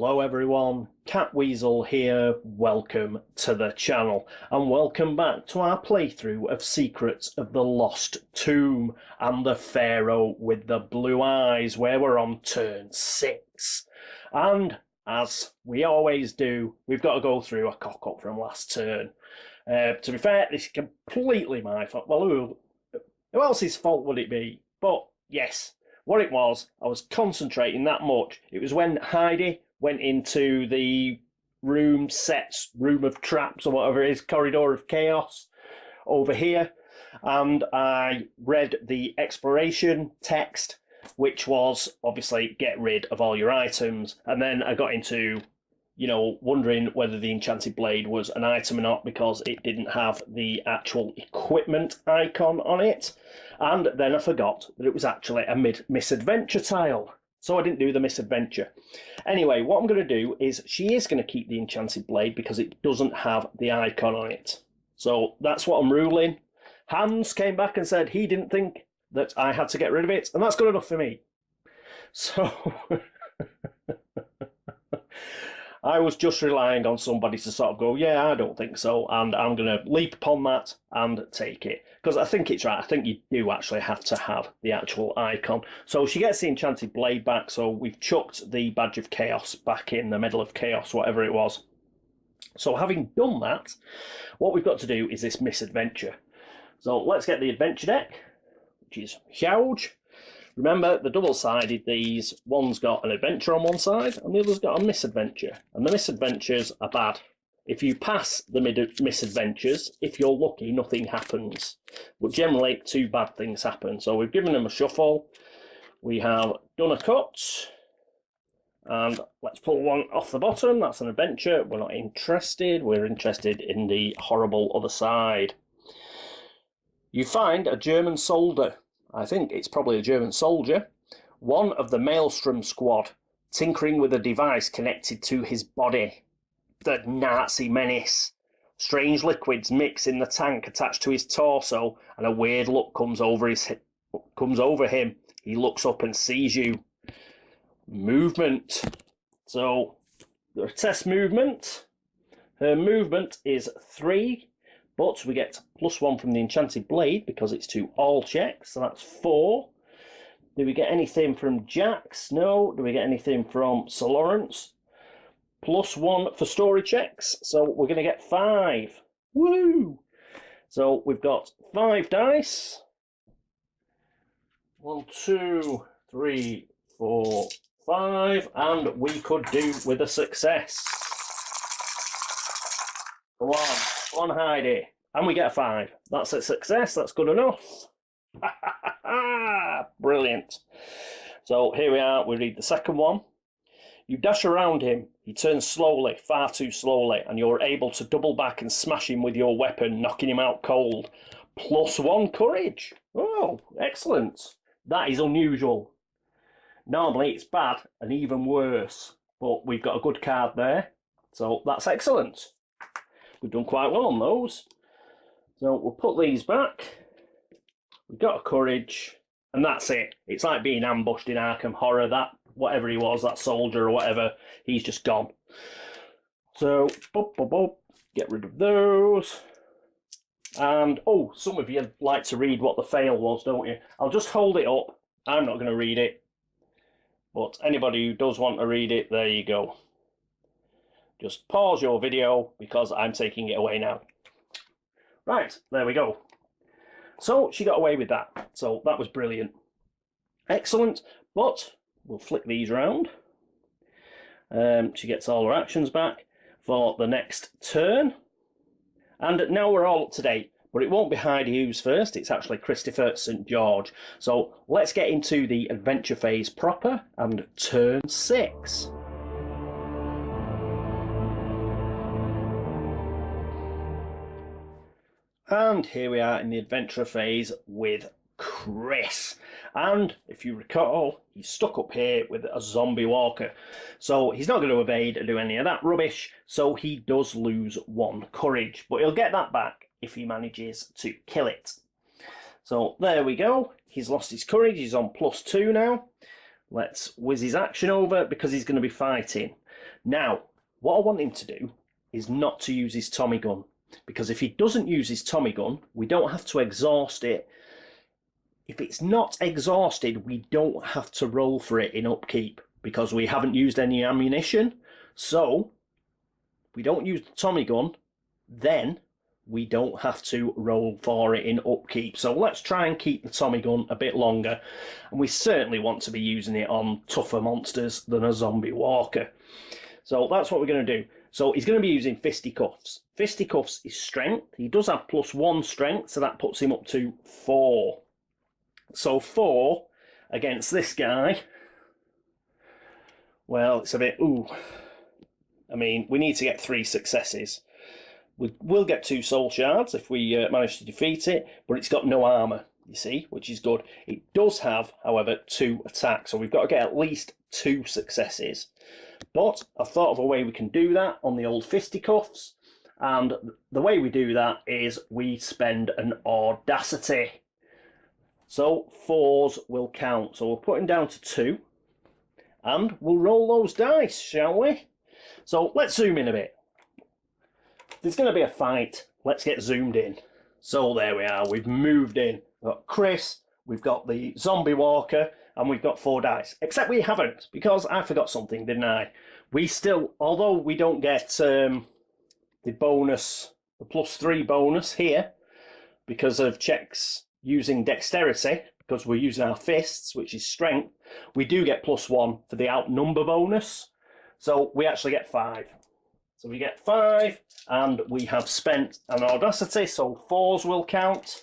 Hello everyone, Catweazle here, welcome to the channel and welcome back to our playthrough of Secrets of the Lost Tomb and the Pharaoh with the blue eyes, where we're on turn 6. And as we always do, we've got to go through a cock-up from last turn. To be fair, this is completely my fault. Well, who else's fault would it be? But yes, what it was, I was concentrating that much. It was when Heidi went into the room of traps or whatever it is, corridor of chaos over here, and I read the exploration text, which was obviously get rid of all your items, and then I got into, wondering whether the enchanted blade was an item or not because it didn't have the actual equipment icon on it. And then I forgot that it was actually a misadventure tile. So I didn't do the misadventure. Anyway, what I'm going to do is she is going to keep the enchanted blade because it doesn't have the icon on it. So that's what I'm ruling. Hans came back and said he didn't think that I had to get rid of it. And that's good enough for me. So I was just relying on somebody to sort of go, yeah, I don't think so. And I'm going to leap upon that and take it. Because I think it's right. I think you do actually have to have the actual icon. So she gets the enchanted blade back. So we've chucked the badge of chaos back in the middle of chaos, whatever it was. So having done that, what we've got to do is this misadventure. So let's get the adventure deck, which is huge. Remember, the double-sided, these, one's got an adventure on one side and the other's got a misadventure. And the misadventures are bad. If you pass the misadventures, if you're lucky, nothing happens. But generally, 2 bad things happen. So we've given them a shuffle. We have done a cut. And let's pull one off the bottom. That's an adventure. We're not interested. We're interested in the horrible other side. You find a German soldier. I think it's probably a German soldier. One of the Maelstrom squad, tinkering with a device connected to his body. The Nazi menace. Strange liquids mix in the tank attached to his torso, and a weird look comes over him. He looks up and sees you. Movement. So, the test movement. Her movement is 3, but we get +1 from the enchanted blade because it's to all checks, so that's 4. Do we get anything from Jax? No. Do we get anything from Sir Lawrence? +1 for story checks, so we're going to get 5. Woo! So we've got 5 dice. 1, 2, 3, 4, 5, and we could do with a success. Come on, Heidi. And we get a 5. That's a success, that's good enough. Brilliant. So here we are, we read the second one. You dash around him, he turns slowly, far too slowly, and you're able to double back and smash him with your weapon, knocking him out cold. +1 courage. Oh, excellent. That is unusual. Normally it's bad and even worse, but we've got a good card there, so that's excellent. We've done quite well on those. So we'll put these back. We've got a courage, and that's it. It's like being ambushed in Arkham Horror. That whatever he was, that soldier or whatever, he's just gone. So, get rid of those. And, oh, some of you like to read what the fail was, don't you? I'll just hold it up. I'm not going to read it. But anybody who does want to read it, there you go. Just pause your video because I'm taking it away now. Right, there we go. So she got away with that. So that was brilliant. Excellent. But we'll flick these around. She gets all her actions back for the next turn. And now we're all up to date. But it won't be Heidi who's first. It's actually Christopher St. George. So let's get into the adventure phase proper and turn 6. And here we are in the adventure phase with Chris. And if you recall, he's stuck up here with a zombie walker. So he's not going to evade or do any of that rubbish. So he does lose 1 courage. But he'll get that back if he manages to kill it. So there we go. He's lost his courage. He's on +2 now. Let's whiz his action over because he's going to be fighting. Now, what I want him to do is not to use his Tommy gun, because if he doesn't use his Tommy gun, we don't have to exhaust it. If it's not exhausted, we don't have to roll for it in upkeep, because we haven't used any ammunition. So, we don't use the Tommy gun, then we don't have to roll for it in upkeep. So let's try and keep the Tommy gun a bit longer. And we certainly want to be using it on tougher monsters than a zombie walker. So that's what we're going to do. So he's going to be using fisticuffs. Fisticuffs is strength. He does have +1 strength, so that puts him up to 4. So 4 against this guy. Well, it's a bit, ooh. I mean, we need to get 3 successes. We'll get 2 soul shards if we manage to defeat it, but it's got no armour, you see, which is good. It does have, however, 2 attacks, so we've got to get at least 2 successes. But I've thought of a way we can do that on the old fisticuffs, and the way we do that is we spend an audacity. So 4s will count, so we'll put him down to 2, and we'll roll those dice, shall we? So let's zoom in a bit. There's going to be a fight. Let's get zoomed in. So there we are. We've moved in. We've got Chris, we've got the zombie walker, and we've got 4 dice. Except we haven't, because I forgot something, didn't I? We still, although we don't get the bonus, the +3 bonus here, because of checks using dexterity, because we're using our fists, which is strength, we do get +1 for the outnumber bonus. So we actually get 5. So we get 5, and we have spent an audacity, so 4s will count.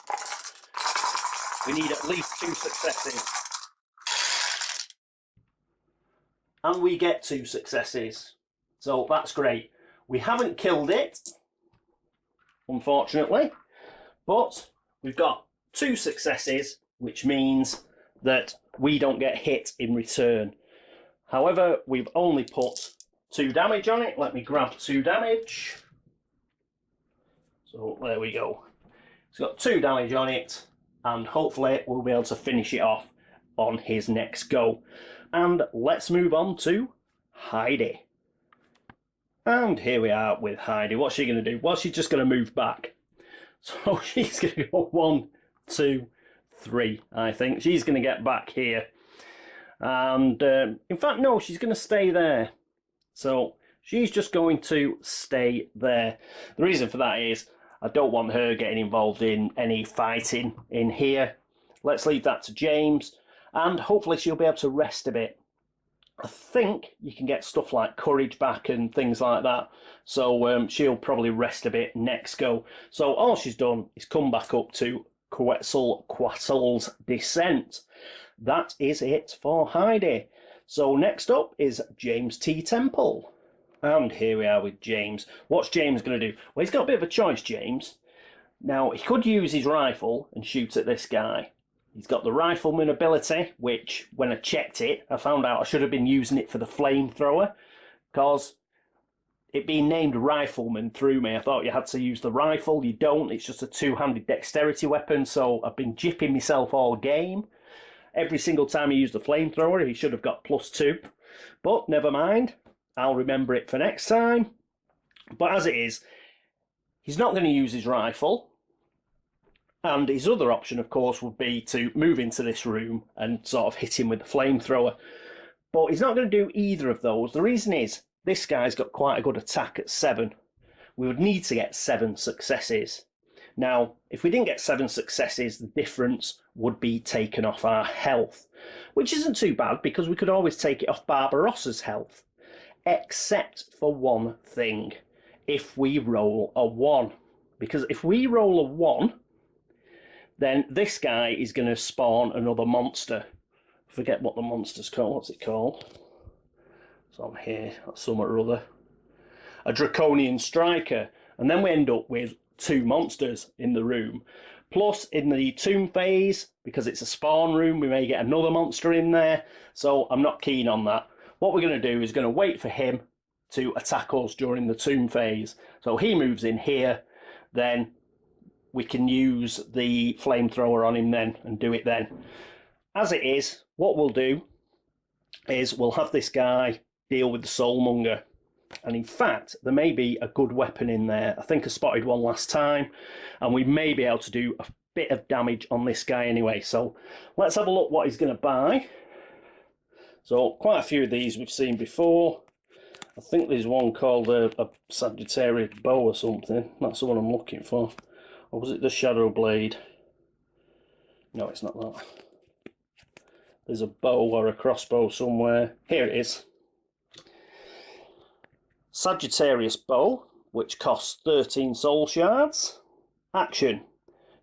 We need at least 2 successes. And we get 2 successes. So that's great. We haven't killed it, unfortunately, but we've got 2 successes, which means that we don't get hit in return. However, we've only put 2 damage on it. Let me grab 2 damage. So there we go. It's got 2 damage on it, and hopefully we'll be able to finish it off on his next go. And let's move on to Heidi. And here we are with Heidi. What's she going to do? Well, she's just going to move back. So she's going to go 1, 2, 3, I think. She's going to get back here. And in fact, no, she's going to stay there. So she's just going to stay there. The reason for that is I don't want her getting involved in any fighting in here. Let's leave that to James, and hopefully she'll be able to rest a bit. I think you can get stuff like courage back and things like that. So she'll probably rest a bit next go. So all she's done is come back up to Catweazle's descent. That is it for Heidi. So next up is James T. Temple. And here we are with James. What's James going to do? Well, he's got a bit of a choice, James. Now, he could use his rifle and shoot at this guy. He's got the rifleman ability, which, when I checked it, I found out I should have been using it for the flamethrower, because it being named rifleman threw me. I thought you had to use the rifle. You don't. It's just a 2-handed dexterity weapon, so I've been jipping myself all game. Every single time he used the flamethrower, he should have got +2. But never mind. I'll remember it for next time. But as it is, he's not going to use his rifle. And his other option, of course, would be to move into this room and sort of hit him with the flamethrower. But he's not going to do either of those. The reason is, this guy's got quite a good attack at 7. We would need to get 7 successes. Now, if we didn't get 7 successes, the difference would be taken off our health, which isn't too bad, because we could always take it off Barbarossa's health, except for one thing: if we roll a 1. Because if we roll a 1, then this guy is going to spawn another monster. I forget what the monster's called. What's it called? It's on here. That's some or other. A draconian striker. And then we end up with 2 monsters in the room. Plus, in the tomb phase, because it's a spawn room, we may get another monster in there. So I'm not keen on that. What we're going to do is going to wait for him to attack us during the tomb phase. So he moves in here, then we can use the flamethrower on him then and do it then. As it is, what we'll do is we'll have this guy deal with the soulmonger. And in fact, there may be a good weapon in there. I think I spotted one last time, and we may be able to do a bit of damage on this guy anyway. So let's have a look what he's going to buy. So quite a few of these we've seen before. I think there's one called a Sagittarius bow or something. That's the one I'm looking for. Or was it the Shadow Blade? No, it's not that. There's a bow or a crossbow somewhere. Here it is. Sagittarius bow, which costs 13 soul shards. Action.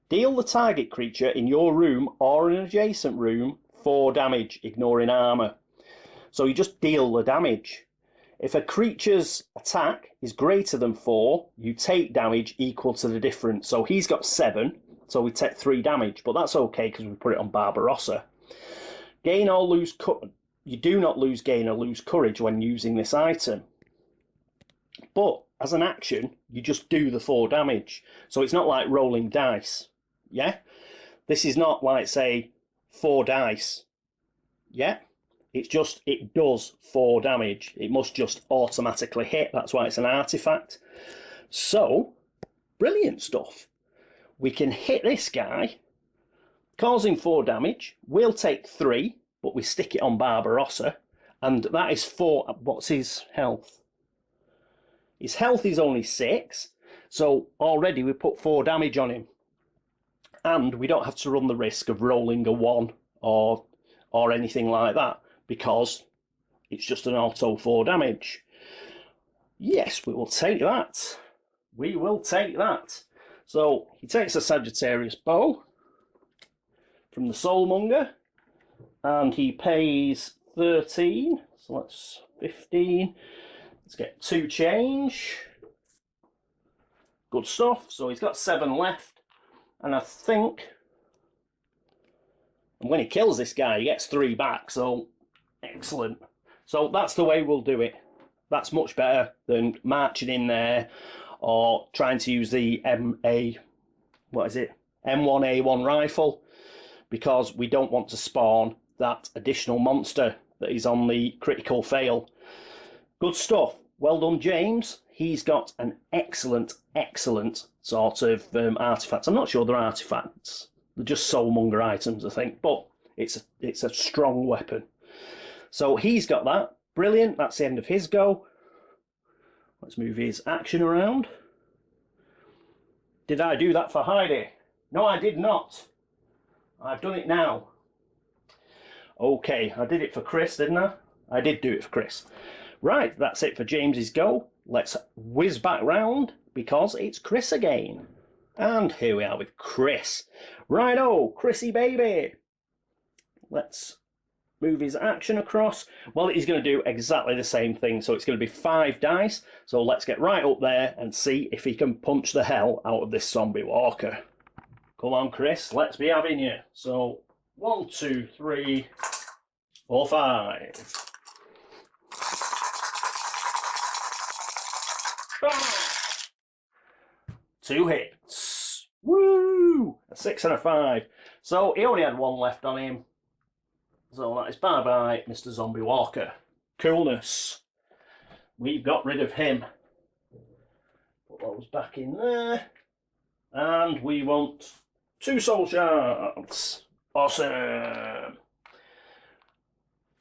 Deal the target creature in your room or an adjacent room 4 damage, ignoring armour. So you just deal the damage. If a creature's attack is greater than 4, you take damage equal to the difference. So he's got 7, so we take 3 damage, but that's okay because we put it on Barbarossa. Gain or lose... You do not lose gain or lose courage when using this item. But as an action, you just do the 4 damage. So it's not like rolling dice. Yeah? This is not like, say, 4 dice. Yeah? It's just, it does 4 damage. It must just automatically hit. That's why it's an artifact. So, brilliant stuff. We can hit this guy, causing 4 damage. We'll take 3, but we stick it on Barbarossa. And that is 4. What's his health? His health is only 6. So already we put 4 damage on him. And we don't have to run the risk of rolling a 1 or anything like that, because it's just an auto 4 damage. Yes, we will take that. We will take that. So he takes a Sagittarius bow from the Soulmonger, and he pays 13. So that's 15. Let's get 2 change. Good stuff. So he's got 7 left, and I think when he kills this guy, he gets 3 back. So excellent. So that's the way we'll do it. That's much better than marching in there or trying to use the M1A1 rifle, because we don't want to spawn that additional monster that is on the critical fail. Good stuff. Well done, James. He's got an excellent sort of artifacts. I'm not sure they're artifacts. They're just soulmonger items, I think. But it's a strong weapon. So he's got that. Brilliant. That's the end of his go. Let's move his action around. Did I do that for Heidi? No, I did not. I've done it now. Okay, I did it for Chris, didn't I? I did do it for Chris. Right, that's it for James's go. Let's whiz back round, because it's Chris again. And here we are with Chris. Righto, Chrissy baby. Let's move his action across. Well, he's going to do exactly the same thing. So it's going to be 5 dice. So let's get right up there and see if he can punch the hell out of this zombie walker. Come on, Chris, let's be having you. So 1, 2, 3, 4, 5. Ah! 2 hits. Woo! A 6 and a 5. So he only had 1 left on him. So that is bye-bye, Mr. Zombie Walker. Coolness. We've got rid of him. Put those back in there. And we want 2 soul shards. Awesome.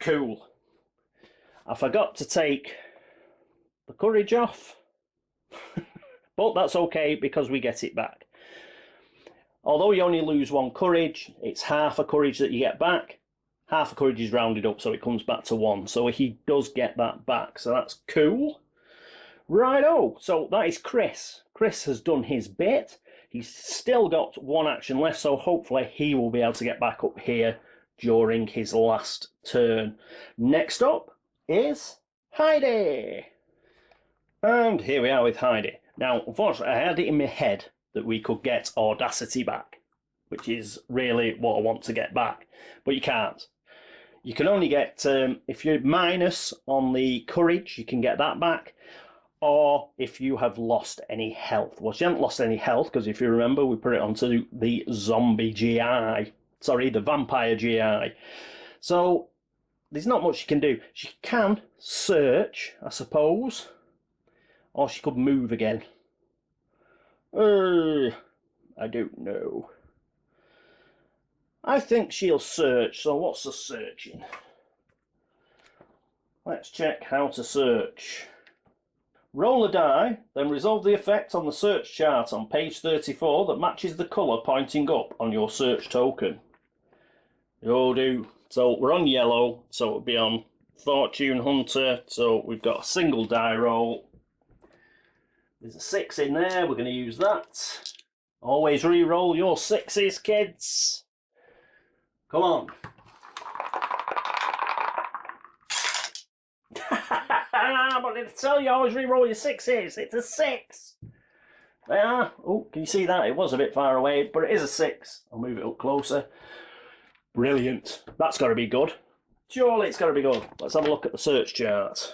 Cool. I forgot to take the courage off. But that's okay, because we get it back. Although you only lose 1 courage, it's half a courage that you get back. Half a courage is rounded up, so it comes back to 1. So he does get that back, so that's cool. Righto, so that is Chris. Chris has done his bit. He's still got 1 action left, so hopefully he will be able to get back up here during his last turn. Next up is Heidi. And here we are with Heidi. Now, unfortunately, I had it in my head that we could get Audacity back, which is really what I want to get back. But you can't. You can only get, if you're minus on the courage, you can get that back. Or if you have lost any health. Well, she hasn't lost any health, because if you remember, we put it onto the zombie GI. Sorry, the vampire GI. So there's not much you can do. She can search, I suppose. Or she could move again. I don't know. I think she'll search, so what's the searching? Let's check how to search. Roll a die, then resolve the effect on the search chart on page 34 that matches the colour pointing up on your search token. You'll do. So we're on yellow, so it'll be on Fortune Hunter, so we've got a single die roll. There's a 6 in there, we're going to use that. Always re-roll your 6s, kids. Come on. But did I tell you always re-roll your 6s? It's a 6. There. Oh, can you see that? It was a bit far away, but it is a 6. I'll move it up closer. Brilliant. That's got to be good. Surely it's got to be good. Let's have a look at the search chart.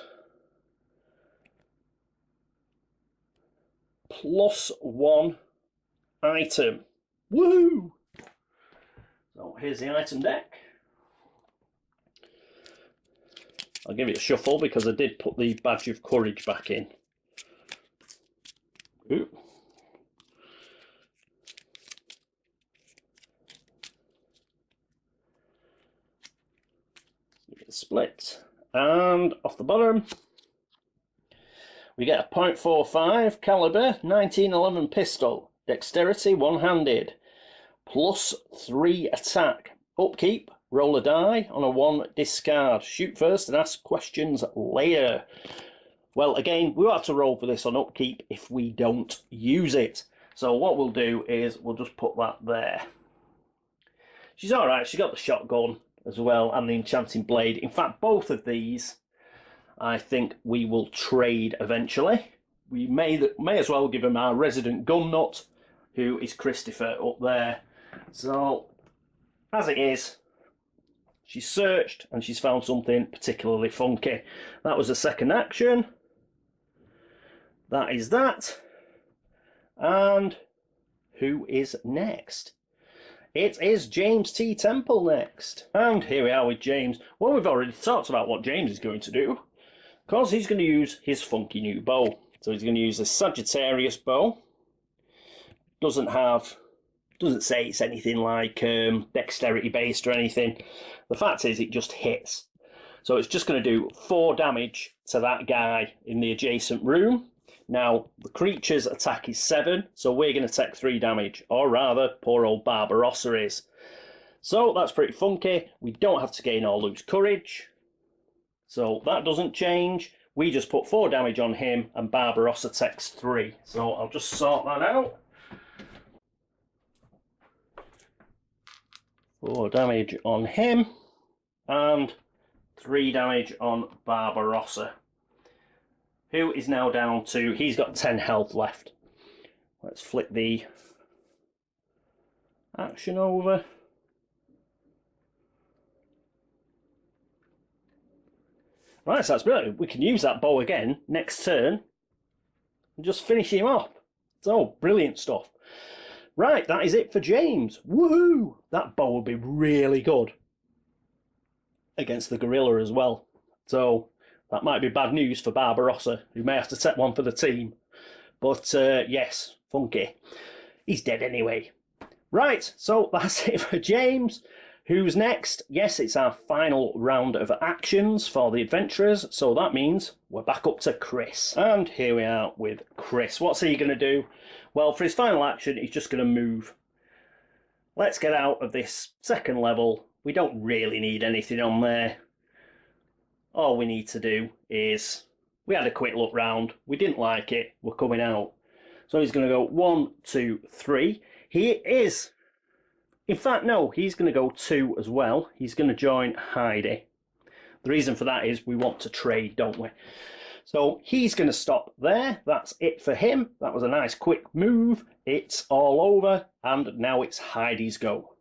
+1 item. Woohoo! So here's the item deck. I'll give it a shuffle because I did put the badge of courage back in. Ooh. Split. And off the bottom we get a .45 caliber 1911 pistol, dexterity one-handed, +3 attack, upkeep, roll a die, on a 1 discard, shoot first and ask questions later. Well, again, we will have to roll for this on upkeep if we don't use it. So what we'll do is we'll just put that there. She's alright, she got the shotgun as well and the enchanting blade. In fact, both of these I think we will trade eventually. We may as well give him our resident gun nut, who is Christopher up there. So, as it is, she's searched and she's found something particularly funky. That was the second action. That is that. And who is next? It is James T. Temple next. And here we are with James. Well, we've already talked about what James is going to do, because he's going to use his funky new bow. So he's going to use a Sagittarius bow. Doesn't say it's anything like dexterity based or anything. The fact is it just hits. So it's just going to do 4 damage to that guy in the adjacent room. Now, the creature's attack is 7, so we're going to take 3 damage. Or rather, poor old Barbarossa is. So that's pretty funky. We don't have to gain or lose courage. So that doesn't change. We just put 4 damage on him and Barbarossa takes 3. So I'll just sort that out. 4 damage on him and 3 damage on Barbarossa, who is now down to, he's got 10 health left. Let's flick the action over. Right, so that's brilliant. We can use that bow again next turn and just finish him off. So, brilliant stuff. Right, that is it for James. Woohoo! That bow will be really good against the gorilla as well. So, that might be bad news for Barbarossa, who may have to take one for the team. But, yes, funky. He's dead anyway. Right, so that's it for James. Who's next? Yes, it's our final round of actions for the adventurers, so that means we're back up to Chris. And here we are with Chris. What's he going to do? Well, for his final action, he's just going to move. Let's get out of this second level. We don't really need anything on there. All we need to do is, we had a quick look round, we didn't like it, we're coming out. So he's going to go 1, 2, 3. He is... In fact, no, he's going to go 2 as well. He's going to join Heidi. The reason for that is we want to trade, don't we? So he's going to stop there. That's it for him. That was a nice quick move. It's all over. And now it's Heidi's go.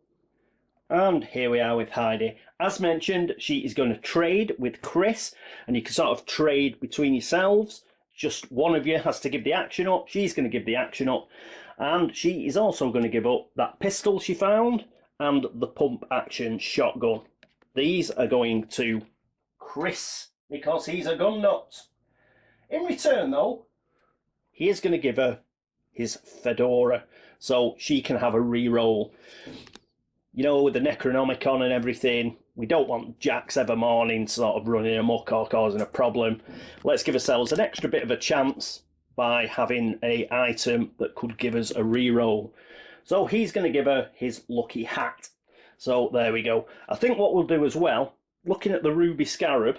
And here we are with Heidi. As mentioned, she is going to trade with Chris. And you can sort of trade between yourselves. Just one of you has to give the action up. She's going to give the action up. And she is also going to give up that pistol she found and the pump action shotgun. These are going to Chris because he's a gun nut. In return, though, he is going to give her his fedora, so she can have a re-roll. You know, with the Necronomicon and everything, we don't want Jax Evermorning sort of running amok or causing a problem. Let's give ourselves an extra bit of a chance by having an item that could give us a re-roll. So he's going to give her his lucky hat. So there we go. I think what we'll do as well, looking at the Ruby Scarab,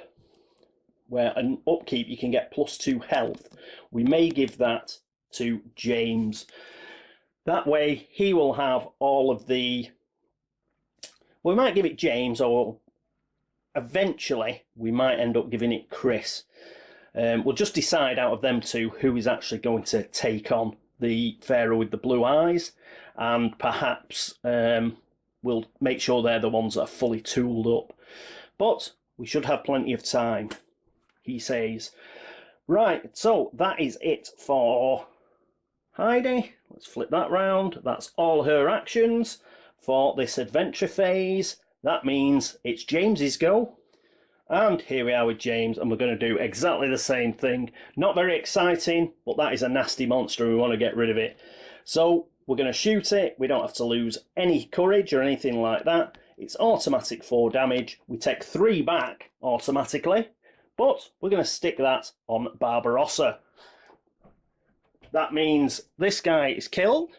where an upkeep you can get +2 health, we may give that to James. That way he will have all of the... We might give it James, or eventually we might end up giving it Chris. We'll just decide out of them two who is actually going to take on the Pharaoh with the blue eyes, and perhaps we'll make sure they're the ones that are fully tooled up. But we should have plenty of time, he says. Right, so that is it for Heidi. Let's flip that round. That's all her actions for this adventure phase. That means it's James's go. And here we are with James, and we're going to do exactly the same thing. Not very exciting, but that is a nasty monster. We want to get rid of it. So we're going to shoot it. We don't have to lose any courage or anything like that. It's automatic 4 damage. We take 3 back automatically, but we're going to stick that on Barbarossa. That means this guy is killed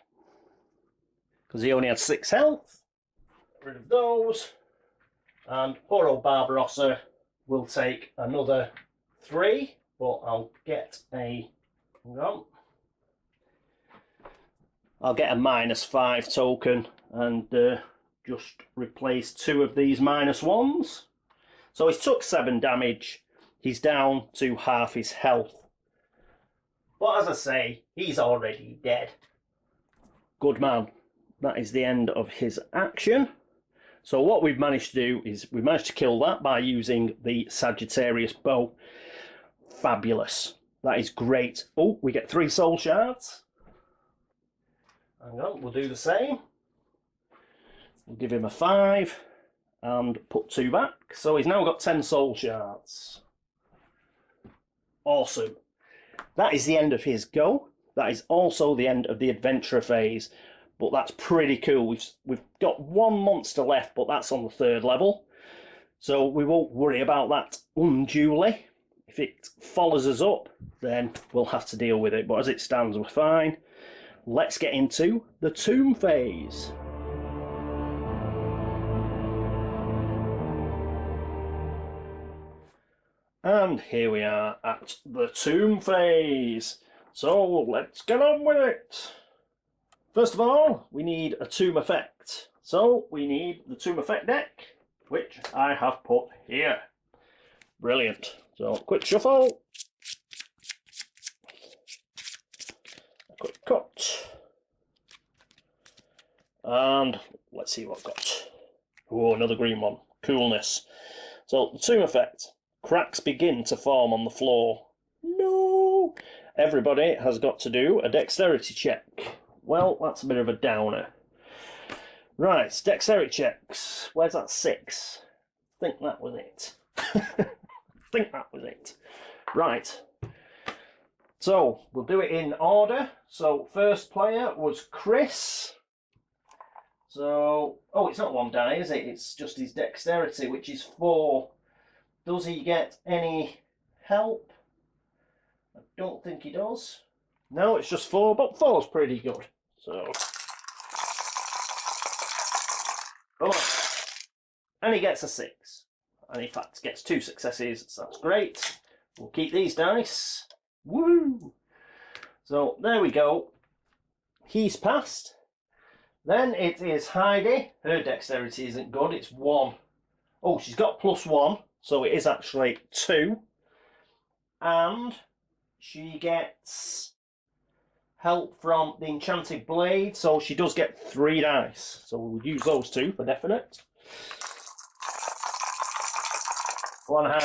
because he only had 6 health. Get rid of those. And poor old Barbarossa will take another 3, but I'll get a... Hang on. I'll get a -5 token and just replace 2 of these -1s. So he's took 7 damage. He's down to half his health. But as I say, he's already dead. Good man. That is the end of his action. So what we've managed to do is we've managed to kill that by using the Sagittarius bow. Fabulous. That is great. Oh, we get 3 soul shards. Hang on, we'll do the same. We'll give him a 5 and put 2 back. So he's now got 10 soul shards. Awesome. That is the end of his go. That is also the end of the adventurer phase. But that's pretty cool. We've got 1 monster left, but that's on the 3rd level. So we won't worry about that unduly. If it follows us up, then we'll have to deal with it. But as it stands, we're fine. Let's get into the tomb phase. And here we are at the tomb phase. So let's get on with it. First of all, we need a tomb effect. So we need the tomb effect deck, which I have put here. Brilliant. So quick shuffle. A quick cut. And let's see what I've got. Oh, another green one. Coolness. So the tomb effect. Cracks begin to form on the floor. No! Everybody has got to do a dexterity check. Well, that's a bit of a downer. Right, dexterity checks. Where's that 6? I think that was it. I think that was it. Right. So, we'll do it in order. So, first player was Chris. So, oh, it's not 1 die, is it? It's just his dexterity, which is 4. Does he get any help? I don't think he does. No, it's just 4, but 4's pretty good. So, come on. And he gets a 6. And in fact, gets 2 successes, so that's great. We'll keep these dice. Woo! So, there we go. He's passed. Then it is Heidi. Her dexterity isn't good, it's 1. Oh, she's got +1, so it is actually 2. And she gets help from the enchanted blade, so she does get 3 dice. So we'll use those 2 for definite. One Heidi.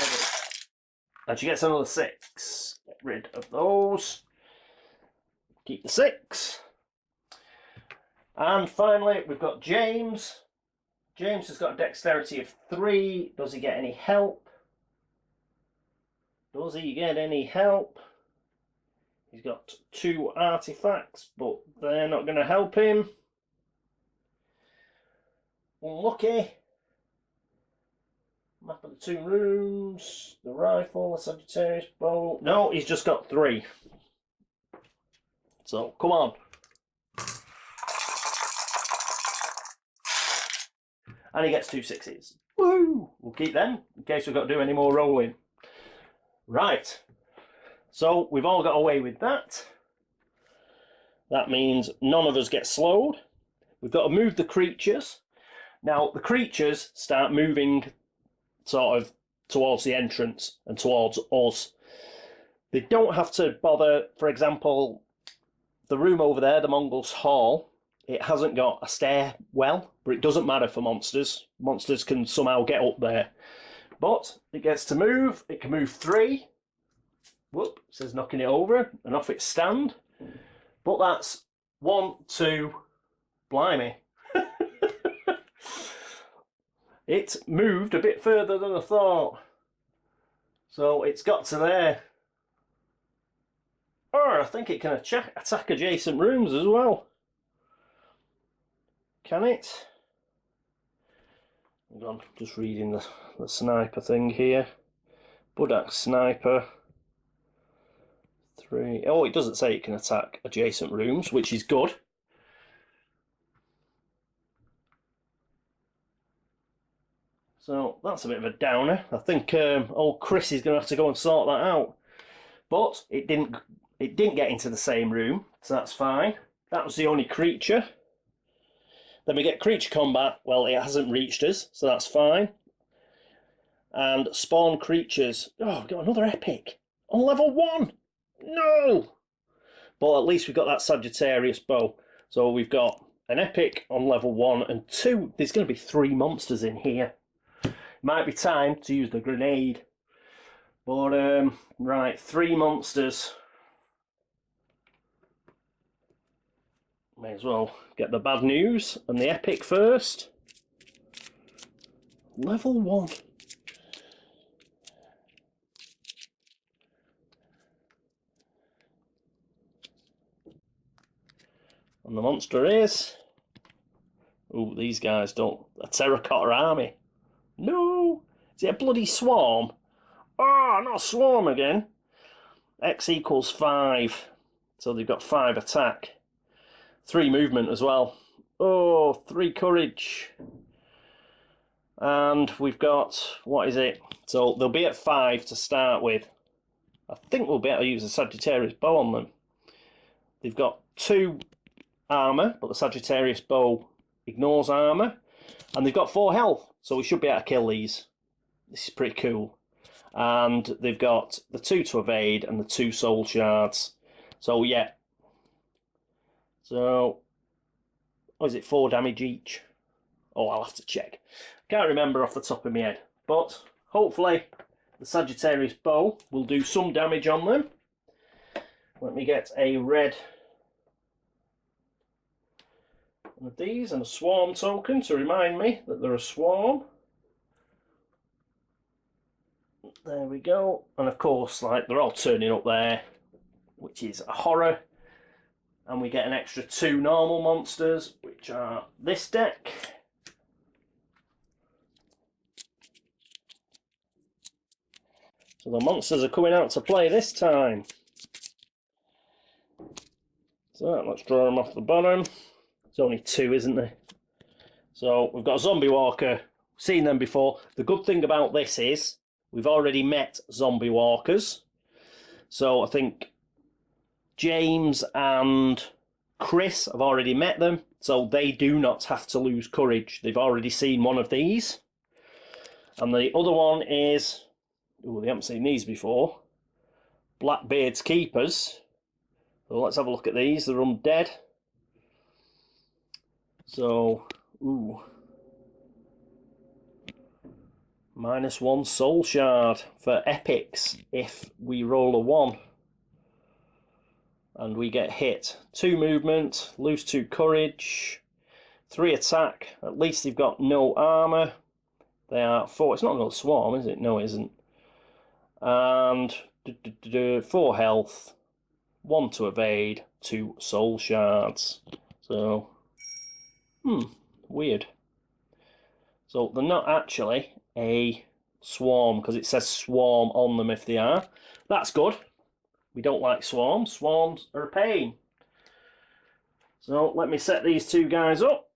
And she gets another 6. Get rid of those. Keep the 6. And finally, we've got James. James has got a dexterity of 3. Does he get any help? Does he get any help? He's got 2 artifacts, but they're not going to help him. Unlucky. Map of the 2 rooms, the rifle, the Sagittarius bow. No, he's just got 3. So, come on. And he gets 2 6s. Woo! We'll keep them in case we've got to do any more rolling. Right. So, we've all got away with that. That means none of us get slowed. We've got to move the creatures. Now, the creatures start moving sort of towards the entrance and towards us. They don't have to bother, for example, the room over there, the Mongol's Hall, it hasn't got a stairwell, but it doesn't matter for monsters. Monsters can somehow get up there. But it gets to move, it can move 3. Whoop, it says knocking it over, and off it stand. But that's 1, 2, blimey. It moved a bit further than I thought. So it's got to there. Or I think it can attack adjacent rooms as well. Can it? Hang on, just reading the sniper thing here. Budak sniper. 3. Oh, it doesn't say it can attack adjacent rooms, which is good. So that's a bit of a downer. I think old Chris is going to have to go and sort that out. But it didn't get into the same room, so that's fine. That was the only creature. Then we get creature combat. Well, it hasn't reached us, so that's fine. And spawn creatures. Oh, we've got another epic. On level 1! No! But at least we've got that Sagittarius bow. So we've got an epic on level 1 and 2. There's going to be 3 monsters in here. Might be time to use the grenade. But, right, 3 monsters. May as well get the bad news and the epic first. Level 1. And the monster is... Oh, these guys don't... A terracotta army. No! Is it a bloody swarm? Oh, not a swarm again. X equals 5. So they've got 5 attack. 3 movement as well. Oh, 3 courage. And we've got... What is it? So they'll be at 5 to start with. I think we'll be able to use the Sagittarius bow on them. They've got 2 armour, but the Sagittarius bow ignores armour. And they've got 4 health, so we should be able to kill these. This is pretty cool. And they've got the 2 to evade and the 2 soul shards. So yeah. So, what is it, 4 damage each? Oh, I'll have to check. Can't remember off the top of my head. But hopefully the Sagittarius bow will do some damage on them. Let me get a red one of these and a swarm token to remind me that they're a swarm. There we go. And of course, like, they're all turning up there, which is a horror. And we get an extra 2 normal monsters, which are this deck. So the monsters are coming out to play this time. So let's draw them off the bottom. There's only 2, isn't there? So we've got a zombie walker. Seen them before. The good thing about this is we've already met zombie walkers. So I think James and Chris have already met them. So they do not have to lose courage. They've already seen one of these. And the other one is... Oh, they haven't seen these before. Blackbeard's Keepers. So let's have a look at these. They're undead. So, ooh. -1 soul shard for epics if we roll a 1. And we get hit. 2 movement, lose 2 courage, 3 attack. At least they've got no armour. They are 4. It's not another swarm, is it? No, it isn't. And 4 health. 1 to evade, 2 soul shards. So, weird. So they're not actually a swarm, because it says swarm on them if they are. That's good. We don't like swarms. Swarms are a pain. So let me set these two guys up.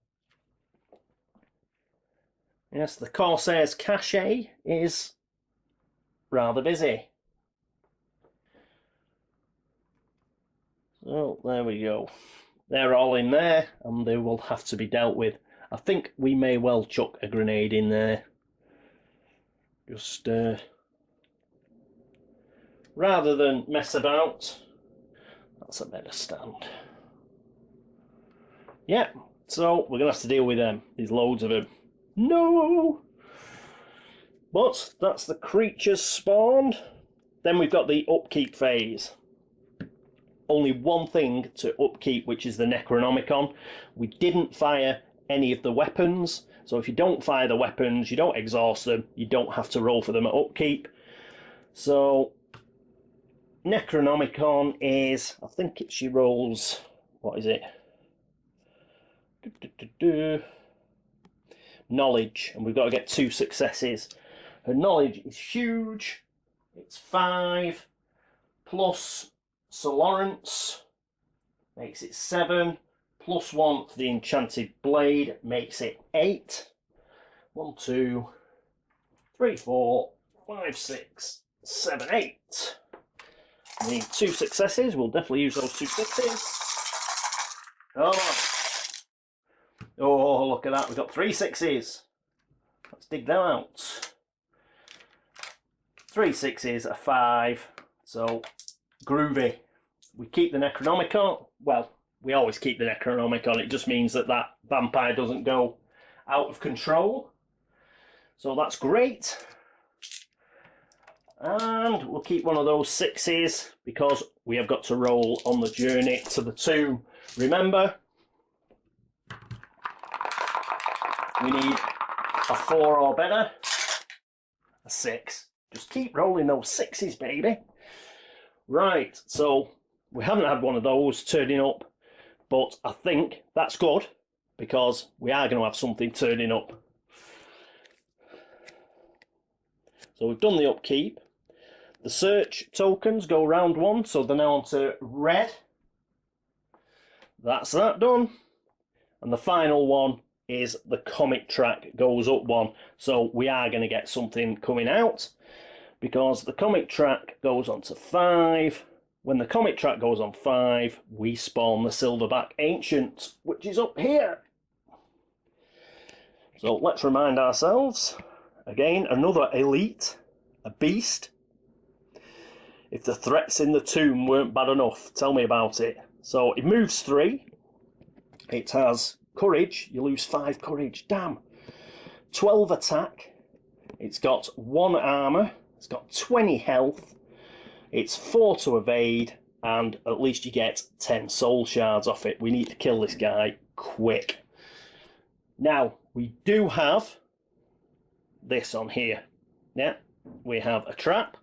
Yes, the Corsair's cache is rather busy. So there we go. They're all in there, and they will have to be dealt with. I think we may well chuck a grenade in there. Just rather than mess about. That's a better stand. Yeah, so we're going to have to deal with them. There's loads of them. No! But that's the creatures spawned. Then we've got the upkeep phase. Only one thing to upkeep, which is the Necronomicon. We didn't fire any of the weapons, so if you don't fire the weapons, you don't exhaust them, you don't have to roll for them at upkeep. So Necronomicon is, I think she rolls, what is it? Knowledge, and we've got to get 2 successes. Her knowledge is huge. It's 5 plus Sir Lawrence makes it 7, plus 1 for the enchanted blade makes it 8. 1, 2, 3, 4, 5, 6, 7, 8. We need 2 successes. We'll definitely use those 2 6s. Come on. Oh, look at that. We've got 3 6s. Let's dig them out. 3 6s, a 5. So, groovy. We keep the Necronomicon. Well, we always keep the Necronomicon. It just means that that vampire doesn't go out of control. So that's great. And we'll keep one of those 6s because we have got to roll on the journey to the tomb. Remember, we need a 4 or better. A 6. Just keep rolling those 6s, baby. Right, so we haven't had one of those turning up, but I think that's good because we are going to have something turning up. So we've done the upkeep. The search tokens go round 1, so they're now on to red. That's that done. And the final one is the comic track goes up 1. So we are going to get something coming out because the comic track goes on to 5. When the comic track goes on 5, we spawn the Silverback Ancient, which is up here. So let's remind ourselves. Again, another elite, a beast. If the threats in the tomb weren't bad enough, tell me about it. So it moves 3. It has courage. You lose 5 courage. Damn. 12 attack. It's got 1 armor. It's got 20 health. It's 4 to evade. And at least you get 10 soul shards off it. We need to kill this guy quick. Now, we do have this on here. Yeah, we have a trap.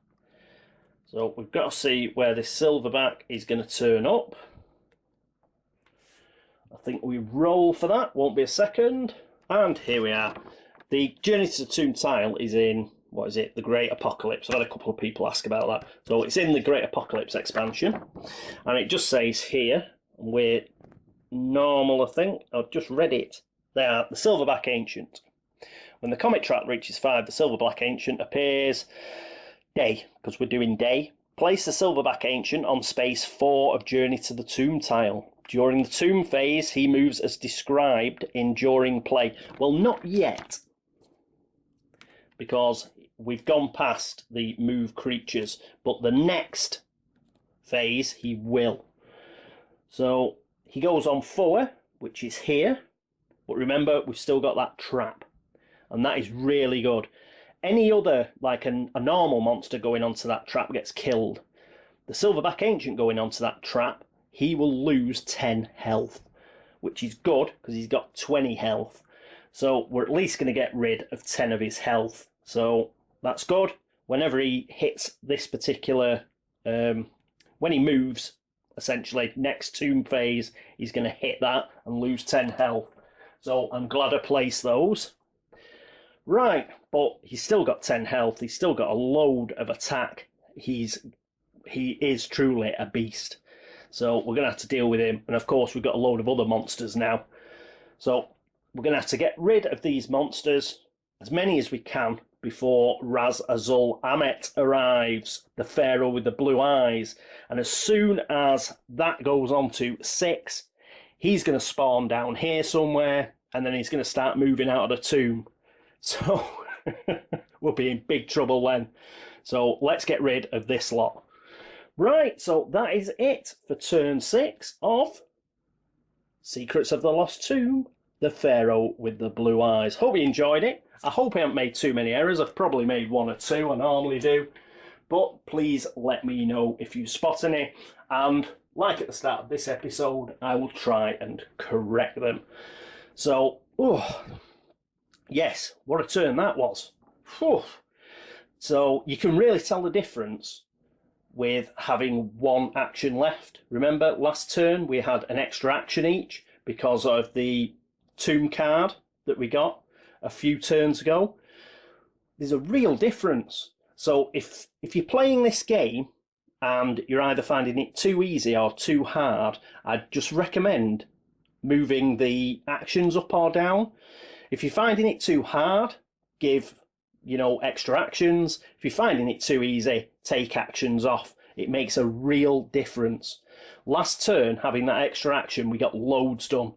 So we've got to see where this silverback is going to turn up. I think we roll for that. Won't be a second. And here we are. The Journey to the Tomb tile is in, what is it, the Great Apocalypse. I've had a couple of people ask about that. So it's in the Great Apocalypse expansion. And it just says here, we're normal, I think. I've just read it. They are the Silverback Ancient. When the comet trap reaches 5, the Silverback Ancient appears. Day, because we're doing day. Place the Silverback Ancient on space 4 of Journey to the Tomb tile. During the tomb phase, he moves as described in during play. Well, not yet, because we've gone past the move creatures, but the next phase he will. So he goes on 4, which is here, but remember we've still got that trap, and that is really good. Any other, like a normal monster going onto that trap gets killed. The Silverback Ancient going onto that trap, he will lose 10 health, which is good because he's got 20 health. So we're at least going to get rid of 10 of his health. So that's good. Whenever he hits this particular, when he moves essentially. Next tomb phase, he's going to hit that and lose 10 health. So I'm glad I placed those. Right, but he's still got 10 health. He's still got a load of attack. He is truly a beast. So we're going to have to deal with him. And of course, we've got a load of other monsters now. So we're going to have to get rid of these monsters, as many as we can, before Azul'ahmet arrives, the Pharaoh with the blue eyes. And as soon as that goes on to 6, he's going to spawn down here somewhere, and then he's going to start moving out of the tomb. So we'll be in big trouble then. So let's get rid of this lot. Right, so that is it for turn 6 of Secrets of the Lost Tomb, the Pharaoh with the blue eyes. Hope you enjoyed it. I hope I haven't made too many errors. I've probably made 1 or 2, I normally do. But please let me know if you spot any. And like at the start of this episode, I will try and correct them. So, yes, what a turn that was. Whew. So you can really tell the difference with having 1 action left. Remember, last turn we had an extra action each because of the tomb card that we got a few turns ago. There's a real difference. So if you're playing this game and you're either finding it too easy or too hard, I'd just recommend moving the actions up or down. If you're finding it too hard, give extra actions. If you're finding it too easy, take actions off. It makes a real difference. Last turn, having that extra action, we got loads done.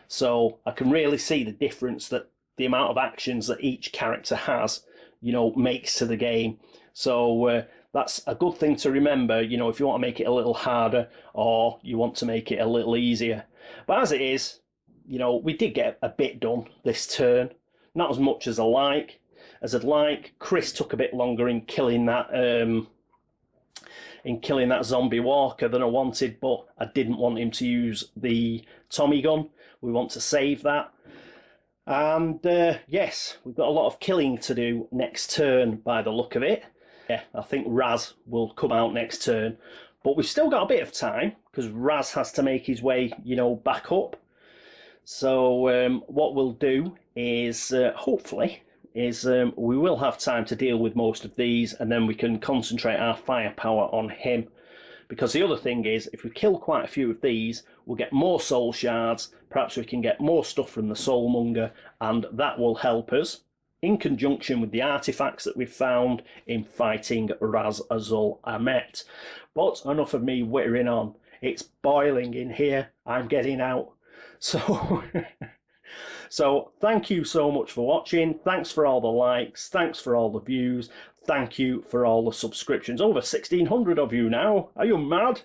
So I can really see the difference that the amount of actions that each character has, makes to the game. So that's a good thing to remember, if you want to make it a little harder or you want to make it a little easier. But as it is, we did get a bit done this turn. Not as much as I'd like. Chris took a bit longer in killing that zombie walker than I wanted, but I didn't want him to use the Tommy gun. We want to save that. And yes, we've got a lot of killing to do next turn by the look of it. Yeah, I think Raz will come out next turn. But we've still got a bit of time because Raz has to make his way, back up. So what we'll do is, hopefully, we will have time to deal with most of these, and then we can concentrate our firepower on him. Because the other thing is, if we kill quite a few of these, we'll get more soul shards. Perhaps we can get more stuff from the soulmonger, and that will help us, in conjunction with the artifacts that we've found, in fighting Azul'ahmet. But enough of me wittering on. It's boiling in here. I'm getting out. So, so thank you so much for watching. Thanks for all the likes. Thanks for all the views. Thank you for all the subscriptions. Over 1,600 of you now. Are you mad?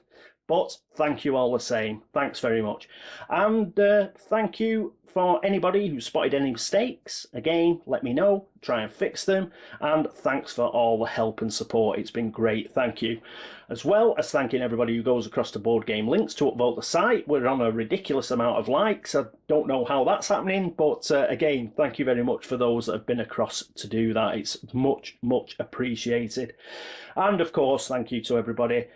But thank you all the same. Thanks very much. And thank you for anybody who spotted any mistakes. Again, let me know. Try and fix them. And thanks for all the help and support. It's been great. Thank you. As well as thanking everybody who goes across to Board Game Links to upvote the site. We're on a ridiculous amount of likes. I don't know how that's happening. But again, thank you very much for those that have been across to do that. It's much, much appreciated. And of course, thank you to everybody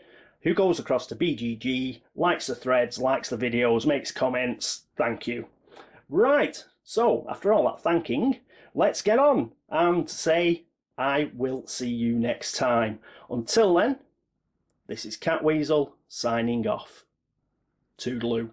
who goes across to BGG, likes the threads, likes the videos, makes comments. Thank you. Right, so after all that thanking, let's get on and say I will see you next time. Until then, this is Catweazle signing off. Toodaloo.